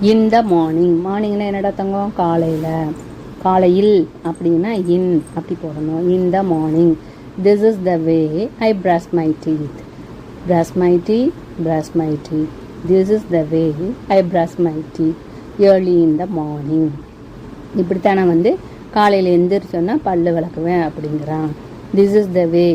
In the morning. மார்னிங்னா என்னடா தங்கம்? காலையில். காலையில் அப்படின்னா இன் அப்படி போடணும். In the morning. This is the way I brush my teeth. Brush my teeth, brush my teeth. This is the way I brush my teeth early in the morning. இப்படித்தான் நான் காலையில் எந்திரிச்சோன்னா பல்லு விளக்குவேன் அப்படிங்கிறான். This is the way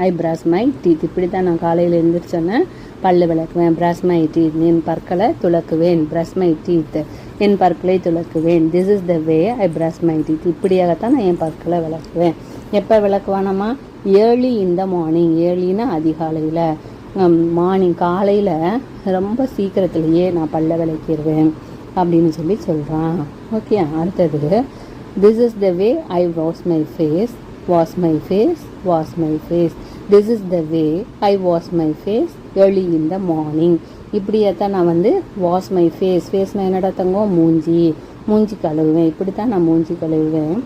I brush my teeth. இப்படி தான் நான் காலையில் எழுந்திரிச்சோன்னே பல்லு விளக்குவேன். பிரஷ் மை டீத், என் பற்களை துளக்குவேன். பிரஷ் மை டீத், என் பற்களை துளக்குவேன். This is the way I brush my teeth. இப்படியாகத்தான் நான் என் பற்களை விளக்குவேன். எப்போ விளக்குவானம்மா? Early in the morning. ஏர்லின்னா அதிகாலையில். மார்னிங் காலையில் ரொம்ப சீக்கிரத்துலேயே நான் பல்ல விளக்கிடுவேன் அப்படின்னு சொல்கிறான். ஓகே, அடுத்தது this is the way I wash my face. wash my face, wash my face. This is the way I wash my face early in the morning. இப்படியேத்தான் நான் wash my face. ஃபேஸ்னால் என்னடா தங்கம்? மூஞ்சி கழுவுவேன். இப்படித்தான் நான் மூஞ்சி கழுவுவேன்.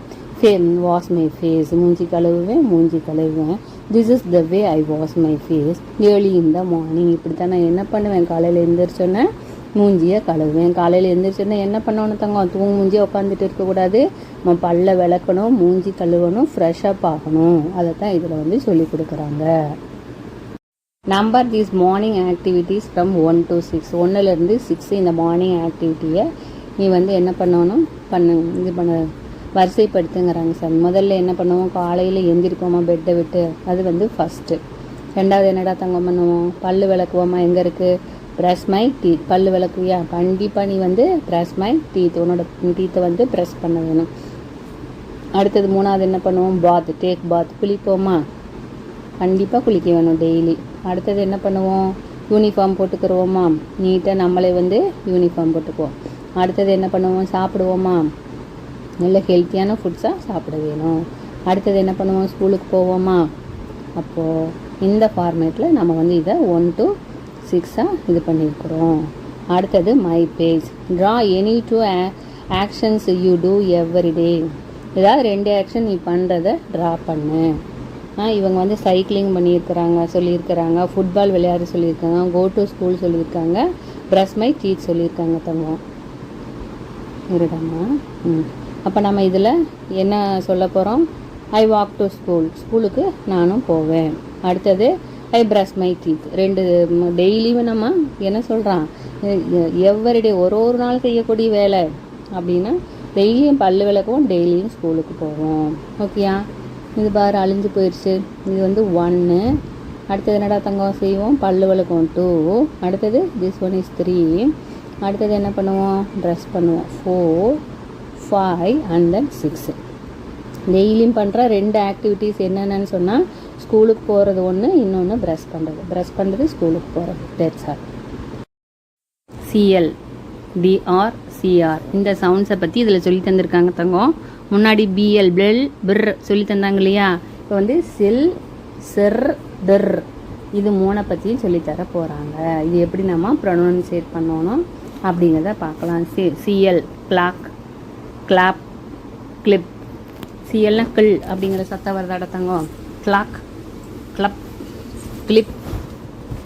wash my face, மூஞ்சி கழுவுவேன். This is the way I wash my face early in the morning. இப்படித்தான் நான் என்ன பண்ணுவேன்? காலையில் எழுந்திரிச்சோன்னே மூஞ்சியை கழுவுவேன். காலையில் எழுந்திரிச்சோன்னா என்ன பண்ணணும் தங்கம்? மூஞ்சியை உட்காந்துட்டு இருக்கக்கூடாது. நம்ம பல்ல விளக்கணும், மூஞ்சி கழுவணும், ஃப்ரெஷ்அப் ஆகணும். அதை தான் இதில் சொல்லி கொடுக்குறாங்க. Number these morning activities from 1 to 6. 1லேருந்து 6 இந்த மார்னிங் ஆக்டிவிட்டியை நீ என்ன பண்ணணும்? இது பண்ண வரிசைப்படுத்துங்கிறாங்க சார். முதல்ல என்ன பண்ணுவோம்? காலையில் எந்திரிப்போமா பெட்டை விட்டு, அது ஃபஸ்ட்டு. ரெண்டாவது என்னடா தங்கம் பண்ணுவோம்? பல்லு விளக்குவோமா? எங்கே இருக்குது? Brush my teeth. பல்லு விளக்குவியா? கண்டிப்பாக நீ ப்ரஷ் மை டீத், உன்னோட டீத்தை ப்ரெஷ் பண்ண வேணும். அடுத்தது மூணாவது என்ன பண்ணுவோம்? பாத், டேக் பாத். குளிப்போமா? கண்டிப்பாக குளிக்க வேணும் டெய்லி. அடுத்தது என்ன பண்ணுவோம்? யூனிஃபார்ம் போட்டுக்கிறோமா? நீட்டாக நம்மளே யூனிஃபார்ம் போட்டுக்குவோம். அடுத்தது என்ன பண்ணுவோம்? சாப்பிடுவோமா? நல்ல ஹெல்த்தியான ஃபுட்ஸாக சாப்பிட வேணும். அடுத்தது என்ன பண்ணுவோம்? ஸ்கூலுக்கு போவோமா? அப்போது இந்த ஃபார்மேட்டில் நம்ம இதை 1 to 6 இது பண்ணியிருக்கிறோம். அடுத்தது my page. Draw any 2 actions you do every day. ஏதாவது 2 ஆக்ஷன் நீ பண்ணுறதை ட்ரா பண்ணு. இவங்க சைக்கிளிங் சொல்லியிருக்கிறாங்க, ஃபுட்பால் விளையாட சொல்லியிருக்காங்க, கோ டு ஸ்கூல் சொல்லியிருக்காங்க, ப்ரஷ் மை டீத் சொல்லியிருக்காங்க தங்கம். இருடாமா. அப்போ நம்ம இதில் என்ன சொல்ல போகிறோம்? I walk to school. ஸ்கூலுக்கு நானும் போவேன். அடுத்தது ஐ பிரஷ் மை டீத். 2 டெய்லியும் நம்ம என்ன சொல்கிறான்? எவ்ரிடே ஒரு நாள் செய்யக்கூடிய வேலை அப்படின்னா டெய்லியும் பல்லு விளக்குவோம், டெய்லியும் ஸ்கூலுக்கு போவோம். ஓகேயா? இது பாரு அழிஞ்சு போயிடுச்சு. இது 1. அடுத்தது என்னடா தங்கம் செய்வோம்? பல்லு விளக்குவோம் 2. அடுத்தது திஸ் ஒன் இஸ் 3. அடுத்தது என்ன பண்ணுவோம்? ட்ரெஸ் பண்ணுவோம் 4, 5 and then 6. டெய்லியும் பண்ணுற 2 ஆக்டிவிட்டீஸ் என்னென்னு சொன்னால் ஸ்கூலுக்கு போகிறது ஒன்று, இன்னொன்று ப்ரஷ் பண்ணுறது ஸ்கூலுக்கு போகிறது. That's all. C L, B R, C R இந்த சவுண்ட்ஸை பற்றி இதில் சொல்லி தந்திருக்காங்க தங்கம். முன்னாடி பிஎல், பெல், பிர் சொல்லி தந்தாங்க இல்லையா? இப்போ சில், சிர், டிர் இது 3 பற்றியும் சொல்லித்தர போகிறாங்க. இது எப்படி நம்ம ப்ரொனவுன்சியேட் பண்ணணும் அப்படிங்கிறத பார்க்கலாம். CL clock, clap, clip. சிஎல்னா கிள் அப்படிங்கிற சத்தம் வருதாட தங்கம்? கிளாக், கிளப், கிளிப்,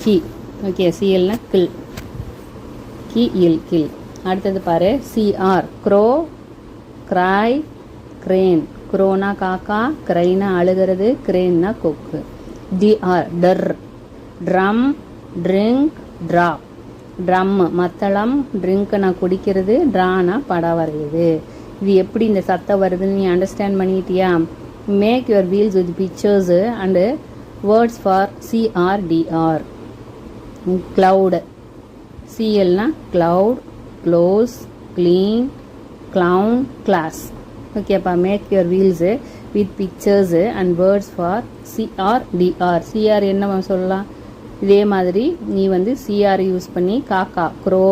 கீ. ஓகே, சிஎல்னா கிள், கீ இல், கில். அடுத்தது பாரு சிஆர், க்ரோ, கிராய், கிரேன். க்ரோனா காக்கா, கிரைனா அழுகிறது, கிரேன்னா கொக்கு. டிஆர், டர், ட்ரம், ட்ரிங்க், ட்ராப். ட்ரம் மத்தளம், ட்ரிங்க்னா குடிக்கிறது, ட்ரானா படம் வரையுது. இது எப்படி இந்த சத்தம் வருதுன்னு நீ அண்டர்ஸ்டாண்ட் பண்ணிட்டியா? Make your wheels with pictures and words for CR TR. Cloud, சிஎல்னா cloud, close, clean, clown, class. ஓகேப்பா. Make your wheels with pictures and words for CR TR. CR என்ன சொல்லலாம்? இதே மாதிரி நீ சிஆர் யூஸ் பண்ணி காக்கா, க்ரோ,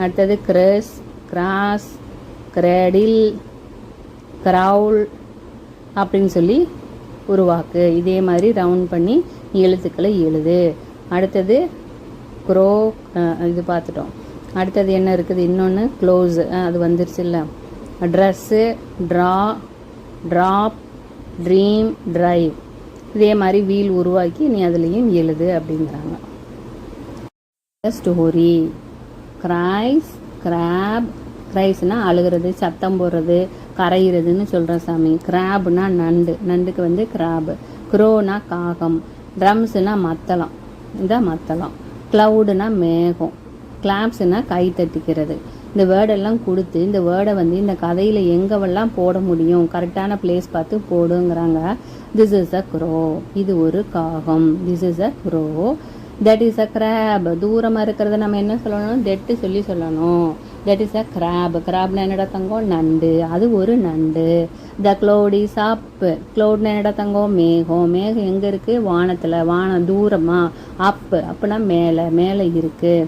அடுத்தது கிரஸ், கிராஸ், கிரேடில், கிரவுல் அப்படின்னு சொல்லி உருவாக்கு. இதே மாதிரி ரவுண்ட் பண்ணி எழுத்துக்களை எழுது. அடுத்தது க்ரோ, இது பார்த்துட்டோம். அடுத்தது என்ன இருக்குது? இன்னொன்று க்ளோஸ், அது வந்துருச்சு இல்லை? Dress, draw, drop, dream, drive. இதே மாதிரி வீல் உருவாக்கி நீ அதுலேயும் எழுது அப்படிங்கிறாங்க. ஸ்டோரி, கிரைஸ், கிராப், கிரைஸ்னா அழுகிறது, சத்தம் போடுறது, கரைகிறதுன்னு சொல்கிறோம் சாமி. கிராப்னா நண்டு, நண்டுக்கு வந்து கிராப். க்ரோனா காகம். ட்ரம்ஸ்னா மத்தளம், இந்த மத்தளம். க்ளவுடுனா மேகம். கிளாப்ஸ்னா கை தட்டிக்கிறது. இந்த வேர்டெல்லாம் கொடுத்து இந்த வேர்டை வந்து இந்த கதையில் எங்கெல்லாம் போட முடியும், கரெக்டான பிளேஸ் பார்த்து போடுங்கிறாங்க. திஸ் இஸ் அ க்ரோ, இது ஒரு காகம். This is a crow, that is a crab. தூரமாக இருக்கிறத நம்ம என்ன சொல்லணும், டெட்டு சொல்லணும். That is a crab. கிராப்னா என்னடா தங்கம், நண்டு, அது ஒரு நண்டு. த க்ளவுட் இஸ் அப். க்ளவுட்னா என்னடா தங்கம், மேகம். மேகம் எங்கே இருக்குது, வானத்தில், வானம் தூரமாக. அப், அப்படின்னா மேலே, மேலே இருக்குது.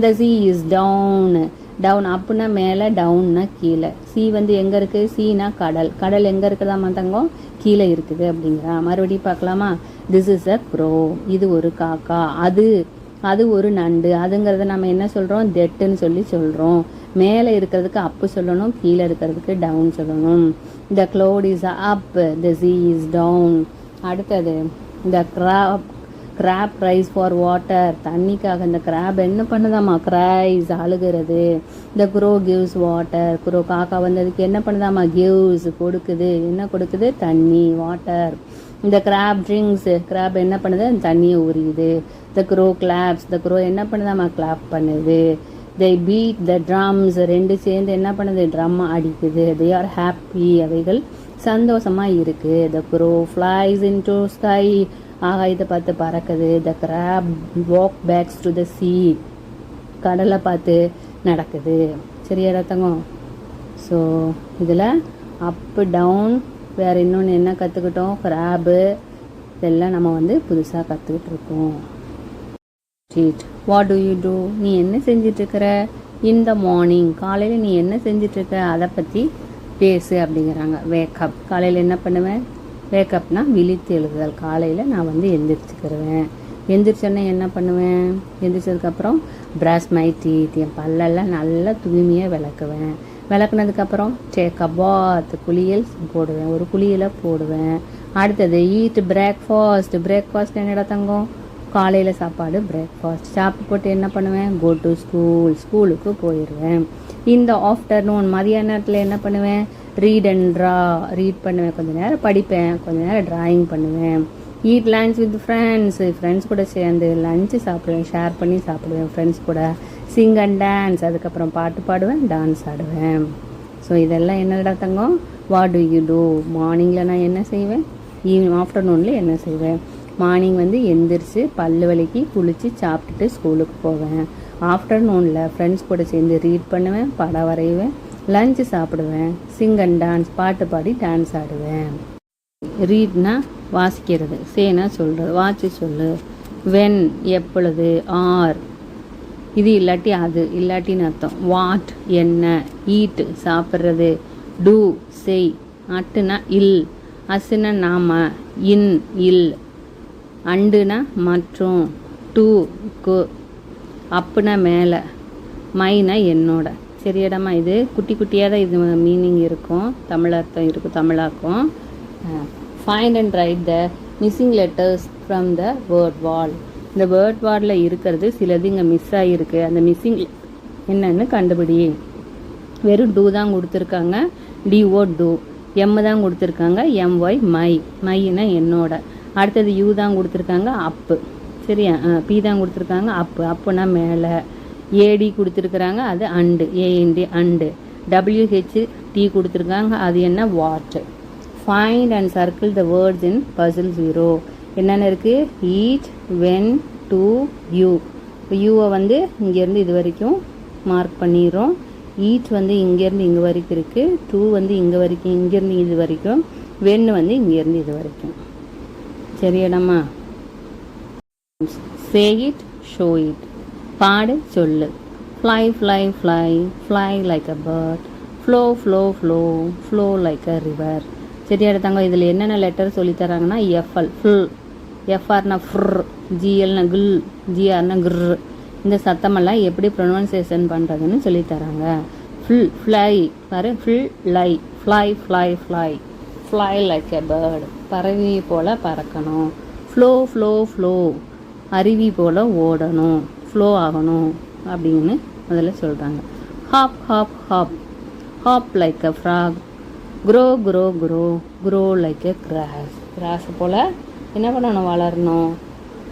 த சீ இஸ் டவுன். டவுன் அப்புன்னா மேலே, டவுன்னா கீழே. சி வந்து எங்கே இருக்குது, சீனா கடல். கடல் எங்கே இருக்குதாம்மா தங்கம், கீழே இருக்குது அப்படிங்கிறா. மறுபடியும் பார்க்கலாமா. திஸ் இஸ் அ க்ரோ, இது ஒரு காக்கா. அது ஒரு நண்டு. அதுங்கிறத நம்ம என்ன சொல்கிறோம், டெட்டுன்னு சொல்கிறோம். மேலே இருக்கிறதுக்கு அப்பு சொல்லணும், கீழே இருக்கிறதுக்கு டவுன் சொல்லணும். The cloud is up, the sea is down. அடுத்தது the crab rise for water. தண்ணிக்காக இந்த கிராப் என்ன பண்ணுதாமா, கிரைஸ் அழுகிறது. The crow gives water. Crow காக்கா வந்ததுக்கு என்ன பண்ணுதாமா, கிவ்ஸ் கொடுக்குது. என்ன கொடுக்குது, தண்ணி, வாட்டர். இந்த கிராப் ட்ரிங்க்ஸ். கிராப் என்ன பண்ணுது, தண்ணியை உரியுது. த க்ரோ கிளாப்ஸ். த க்ரோ என்ன பண்ணுதாமா, கிளாப் பண்ணுது. they beat the drums. ரெண்டு சேர்ந்து என்ன பண்ணுது, ட்ரம் அடிக்குது. they are happy. அவைகள் சந்தோஷமாக இருக்குது. the crow flies into sky. ஆகாயத்தை பார்த்து பறக்குது. the crab walk back to the sea. கடலை பார்த்து நடக்குது. சரியா தங்கம். ஸோ இதில் அப்பு டவுன், வேறு இன்னொன்று என்ன கற்றுக்கிட்டோம், கிராபு, இதெல்லாம் நம்ம வந்து புதுசாக கற்றுக்கிட்டு இருக்கோம். வாட் டு யூ டூ, நீ என்ன செஞ்சிட்ருக்கிற. இன் த மார்னிங், காலையில் நீ என்ன செஞ்சிட்ருக்க, அதை பற்றி பேசு அப்படிங்கிறாங்க. வேக்கப், காலையில் என்ன பண்ணுவேன், வேக்கப்னா விழித்து எழுதுதல். காலையில் நான் வந்து எந்திரிச்சுக்கிடுவேன். எந்திரிச்சோன்னே என்ன பண்ணுவேன், எந்திரிச்சதுக்கப்புறம் ப்ரஷ் மை டீத், என் பல்லெல்லாம் நல்லா தூய்மையாக விளக்குவேன். விளக்குனதுக்கப்புறம் டேக் அ பாத், குளியல் போடுவேன், ஒரு குளியலை போடுவேன். அடுத்தது ஈட் பிரேக்ஃபாஸ்ட். பிரேக்ஃபாஸ்ட் என்னடா தங்கம், காலையில் சாப்பாடு பிரேக்ஃபாஸ்ட். சாப்பிட்டு போட்டு என்ன பண்ணுவேன், கோ டு ஸ்கூல், ஸ்கூலுக்கு போயிடுவேன். இந்த ஆஃப்டர்நூன், மதியான நேரத்தில் என்ன பண்ணுவேன், ரீட் அண்ட் ட்ரா, ரீட் பண்ணுவேன், கொஞ்சம் நேரம் படிப்பேன், கொஞ்சம் நேரம் ட்ராயிங் பண்ணுவேன். Eat lunch with friends, friends கூட சேர்ந்து லஞ்சு சாப்பிடுவேன், ஷேர் பண்ணி சாப்பிடுவேன் ஃப்ரெண்ட்ஸ் கூட. சிங் அண்ட் டான்ஸ், அதுக்கப்புறம் பாட்டு பாடுவேன், டான்ஸ் ஆடுவேன். ஸோ இதெல்லாம் என்னடா தங்கம், வாட் டு யூ டூ. மார்னிங்கில் நான் என்ன செய்வேன், ஆஃப்டர்நூனில் என்ன செய்வேன். மார்னிங் வந்து எந்திரிச்சு பல்லு வலிக்கி குளித்து சாப்பிட்டுட்டு ஸ்கூலுக்கு போவேன். ஆஃப்டர்நூனில் ஃப்ரெண்ட்ஸ் கூட சேர்ந்து ரீட் பண்ணுவேன், படம் வரைவேன், லஞ்சு சாப்பிடுவேன், சிங் அண்ட் டான்ஸ், பாட்டு பாடி டான்ஸ் ஆடுவேன். ரீட்னா வாசிக்கிறது, சேனா சொல்கிறது, வாட்சி சொல்லு. வென் எப்பொழுது, ஆர் இது இல்லாட்டி அது, இல்லாட்டின்னு அர்த்தம். வாட் என்ன, ஈட் சாப்பிட்றது, டூ செய், அட்டுனா இல், அசுனா நாம, இன் இல், அண்டுனா மற்றும், டூக்கு, அப்புனா மேலே, மைனா என்னோட. சரியாடாமா. இது குட்டி குட்டியாக தான் இது மீனிங் இருக்கும், தமிழ் அர்த்தம் இருக்கும், தமிழாக்கும். Find and write the missing letters from the word wall. இந்த வேர்ட் வார்டில் இருக்கிறது சிலது இங்கே மிஸ் ஆகிருக்கு, அந்த மிஸ்ஸிங் என்னன்னு கண்டுபிடி. வெறும் டூ தான் கொடுத்துருக்காங்க, டிஓ டூ. எம் தான் கொடுத்துருக்காங்க, எம்ஒய் மை, மைனா என்னோட. அடுத்தது யூ தான் கொடுத்துருக்காங்க, அப்பு. சரியா, பி தான் கொடுத்துருக்காங்க, அப்பு, அப்புனா மேலே. ஏடி கொடுத்துருக்குறாங்க, அது and, A N D and. W H T கொடுத்துருக்காங்க, அது என்ன, what. Find and circle the words in puzzle 0. என்னென்ன இருக்குது, ஈட், வென், டு, யூ. இப்போ யூவை வந்து இங்கேருந்து இது வரைக்கும் மார்க் பண்ணிடுறோம். ஈட் வந்து இங்கேருந்து இங்கே வரைக்கும் இருக்குது, டூ வந்து இங்கே வரைக்கும், இங்கேருந்து இது வரைக்கும், வென் வந்து இங்கேருந்து இது வரைக்கும். சரியாடம்மா. சே இட், ஷோ இட், பாடு சொல்லு. Fly fly fly, fly like a bird, flow flow flow, flow like a river. சரியாட தங்க. இதில் என்னென்ன லெட்டர் சொல்லித்தராங்கன்னா, எஃப்எல் ஃபுல், எஃப்ஆர்னா ஃப்ர், ஜிஎல்னா கில், ஜிஆர்னா கிர். இந்த சத்தமெல்லாம் எப்படி ப்ரொனவுன்சியேஷன் பண்ணுறதுன்னு சொல்லித்தராங்க. ஃபில் ஃப்ளை பாரு, ஃபில் லை, fly fly fly, fly like a bird, பறவை போல் பறக்கணும். ஃப்ளோ ஃப்ளோ ஃப்ளோ, அருவி போல் ஓடணும், ஃப்ளோ ஆகணும் அப்படின்னு முதல்ல சொல்கிறாங்க. Hop, hop, hop. Hop like a frog. Grow, grow, grow. Grow like a grass. Grass போல் என்ன பண்ணணும், வளரணும்.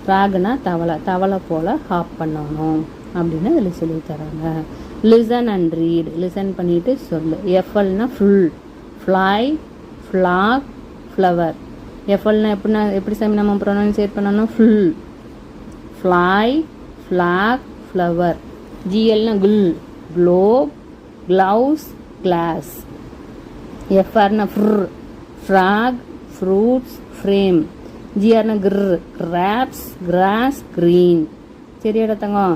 ஃப்ராக்னா தவளை, தவளை போல் ஹாப் பண்ணணும் அப்படின்னு இதில் சொல்லி தராங்க. Listen and read. லிசன் பண்ணிட்டு சொல்லு. எஃப்எல்னா ஃபுல், ஃப்ளை, ஃப்ளாக், ஃப்ளவர். எஃப்எல்னா எப்படி சாமி நம்ம ப்ரொனன்சியேட் பண்ணணும், ஃபுல், ஃப்ளை, ஃப்ளாக், ஃப்ளவர். ஜிஎல்னா குல், globe, gloves, glass. FRனா fr, frog, fruits, frame. GRனா gr, grapes, grass, green. சரியாடா தங்கம்?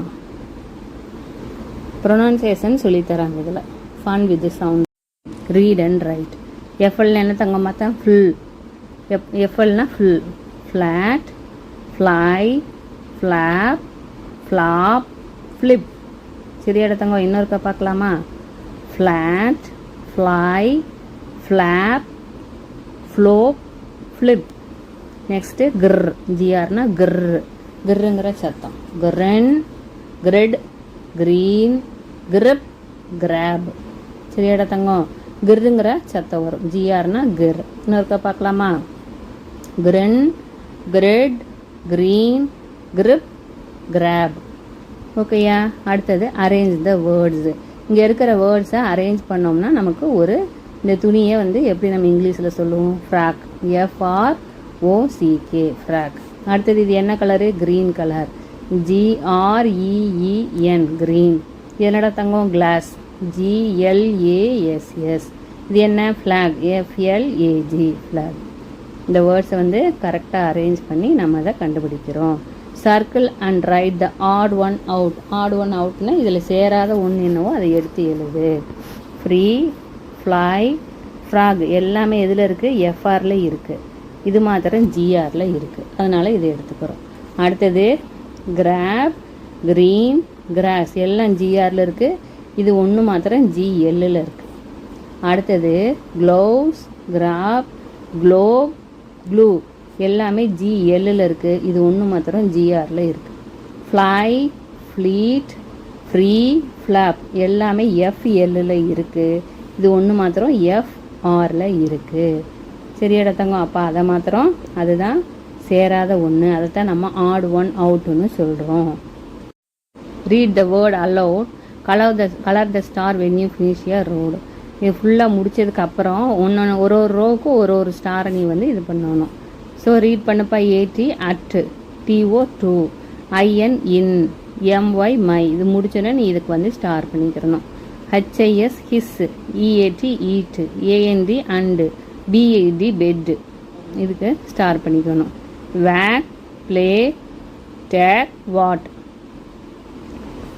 ப்ரொனன்சியேஷன் சொல்லி தராங்க இதில். fun with the sound. read and write. FLனா என்ன தங்கம் பார்த்தா, full. FLனா full, flat, fly, flap, flop, flip. சரியாட தங்கம்? இன்னொருக்கா பார்க்கலாமா? Flat, fly, flap, flop, flip. Next கிர். ஜிஆர்னா கிர், கிர்ங்கிற சத்தம். Grin, grit, green, grip, grab. சரியாட தங்கம்? கிர்ங்கிற சத்தம் வரும். ஜிஆர்னா கிர். இன்னொருக்கா பார்க்கலாமா? Grin, grit, green, grip, grab. ஓகேயா? அடுத்தது அரேஞ்ச் த வேர்ட்ஸு. இங்கே இருக்கிற வேர்ட்ஸை அரேஞ்ச் பண்ணோம்னா நமக்கு ஒரு இந்த துணியை வந்து எப்படி நம்ம இங்கிலீஷில் சொல்லுவோம், ஃப்ராக். FROCK, frock. அடுத்தது இது என்ன colour, green colour. GREEN, green. இது என்னடா தங்கம், கிளாஸ். GLASS. இது என்ன, ஃப்ளாக். FLAG, flag. இந்த வேர்ட்ஸை வந்து கரெக்டாக அரேஞ்ச் பண்ணி நம்ம அதை கண்டுபிடிக்கிறோம். Circle and write the odd one out. Odd one அவுட்னா இதில் சேராத ஒன்று என்னவோ அதை எடுத்து எழுது. ஃப்ரீ, ஃப்ளை, ஃப்ராக் எல்லாமே எதில் இருக்குது, FRல இருக்குது. இது மாத்திரம் GRல இருக்குது. அதனால் இதை எடுத்துக்கிறோம். அடுத்தது கிராப், க்ரீன், கிராஸ் எல்லாம் GRல இருக்குது. இது ஒன்று மாத்திரம் GLல இருக்குது. அடுத்தது க்ளவுஸ், கிராப், க்ளோப், க்ளூ எல்லாமே GLல இருக்குது. இது ஒன்று மாத்திரம் GRல இருக்குது. ஃப்ளை, ஃப்ளீட், ஃப்ரீ, ஃப்ளாப் எல்லாமே FLல இருக்குது. இது ஒன்று மாத்திரம் FRல இருக்குது. சரியாடா தங்கம்? அப்போ அதை மாத்திரம், அதுதான் சேராத ஒன்று. அதை தான் நம்ம ஆட் ஒன் அவுட்டுன்னு சொல்கிறோம். Read the word allowed. Colour the star when you finish your road. இது ஃபுல்லாக முடிச்சதுக்கப்புறம் ஒரு ஒரு ரோவுக்கும் ஒரு ஒரு ஸ்டாரை நீ வந்து இது பண்ணணும். ஸோ ரீட் பண்ணப்பா. AT, at, TO, to, IN, in, MY, my. இது முடிச்சோன்னா நீ இதுக்கு வந்து ஸ்டார் பண்ணிக்கிறணும். HIS, his, EAT, eat, AND, and, BED, bed. இதுக்கு ஸ்டார் பண்ணிக்கணும். whack, play, take, what.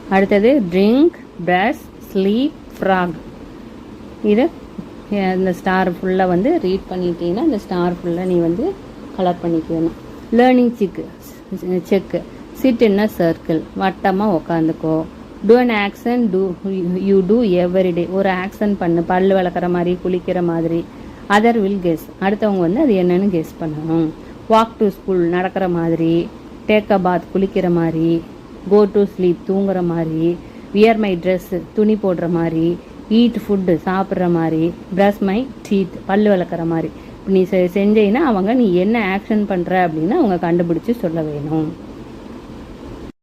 அடுத்தது drink, brush, sleep, frog. இது இந்த ஸ்டார் ஃபுல்லாக வந்து ரீட் பண்ணிட்டீங்கன்னா இந்த ஸ்டார் ஃபுல்லாக நீ வந்து கலர் பண்ணிக்கணும். லேர்னிங் செக்கு. சிட்னா சர்க்கிள், வட்டமாக உக்காந்துக்கோ. Do an action, you do every. Day action பண்ணு, பல் விளக்குற மாதிரி, குளிக்கிற மாதிரி. Other will guess. அடுத்தவங்க வந்து அது என்னன்னு கெஸ் பண்ணணும். வாக் டு ஸ்கூல், நடக்கிற மாதிரி. டேக் அ பாத், குளிக்கிற மாதிரி. கோ டு ஸ்லீப், தூங்குற மாதிரி. வியர் மை ட்ரெஸ், துணி போடுற மாதிரி. ஈட் ஃபுட்டு, சாப்பிட்ற மாதிரி. ப்ரஷ் மை டீத், பல் விளக்குற மாதிரி. நீ செஞ்சீங்கன்னா அவங்க நீ என்ன ஆக்ஷன் பண்ணுற அப்படின்னு அவங்க கண்டுபிடிச்சி சொல்ல வேணும்.